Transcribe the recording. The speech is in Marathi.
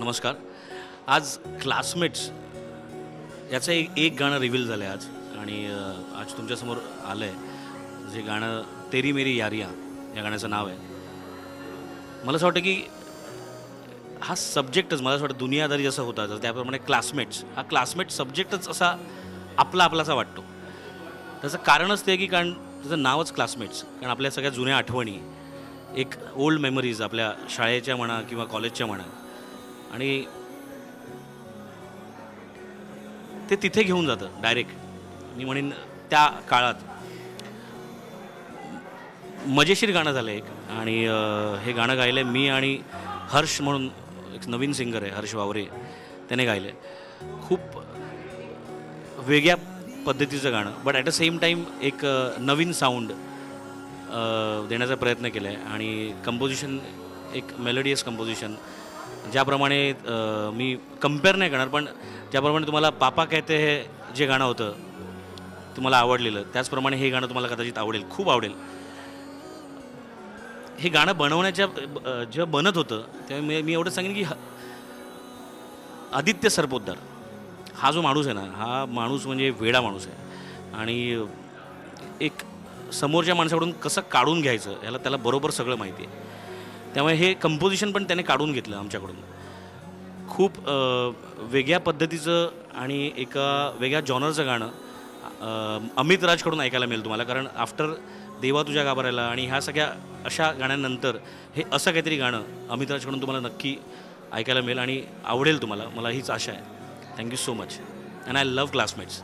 नमस्कार. आज क्लासमेट्स याचं एक गाणं रिव्हील झालं आहे आज आणि आज तुमच्यासमोर आलं आहे जे गाणं तेरी मेरी यारियाँ या गाण्याचं नाव आहे. मला असं वाटतं की हा सब्जेक्टच मला असं वाटतं दुनियादारी जसं होता तर त्याप्रमाणे क्लासमेट्स हा क्लासमेट सब्जेक्टच असा आपलासा वाटतो. त्याचं कारणच ते की कारण त्याचं नावच क्लासमेट्स, कारण आपल्या सगळ्या जुन्या आठवणी, एक ओल्ड मेमरीज आपल्या शाळेच्या म्हणा किंवा कॉलेजच्या म्हणा, आणि ते तिथे घेऊन जातं डायरेक्ट. मी म्हणेन त्या काळात मजेशीर गाणं झालं एक. आणि हे गाणं गायलं आहे मी आणि हर्ष म्हणून एक नवीन सिंगर आहे, हर्ष वावरे, त्याने गायलं आहे. खूप वेगळ्या पद्धतीचं गाणं, but at the same time एक नवीन साऊंड देण्याचा प्रयत्न केला आहे. आणि कंपोजिशन एक मेलोडियस कंपोजिशन, ज्याप्रमाणे मी कम्पेअर नाही करणार, पण ज्याप्रमाणे तुम्हाला पापा कहते हे जे गाणं होतं तुम्हाला आवडलेलं, त्याचप्रमाणे हे गाणं तुम्हाला कदाचित आवडेल, खूप आवडेल. हे गाणं बनवण्याच्या जेव्हा बनत होतं तेव्हा मी एवढं सांगेन की आदित्य सरपोतदार हा जो माणूस आहे ना, हा माणूस म्हणजे वेडा माणूस आहे. आणि एक समोरच्या माणसाकडून कसं काढून घ्यायचं त्याला बरोबर सगळं माहिती आहे. त्यामुळे हे कंपोजिशन पण त्याने काढून घेतलं आमच्याकडून. खूप वेगळ्या पद्धतीचं आणि एका वेगळ्या जॉनरचं गाणं अमित राजकडून ऐकायला मिळेल तुम्हाला, कारण आफ्टर देवा तुझ्या गाभाऱ्याला आणि ह्या सगळ्या अशा गाण्यांनंतर हे असं काहीतरी गाणं अमित राजकडून तुम्हाला नक्की ऐकायला मिळेल आणि आवडेल तुम्हाला, मला हीच आशा आहे. Thank you so much and I love classmates.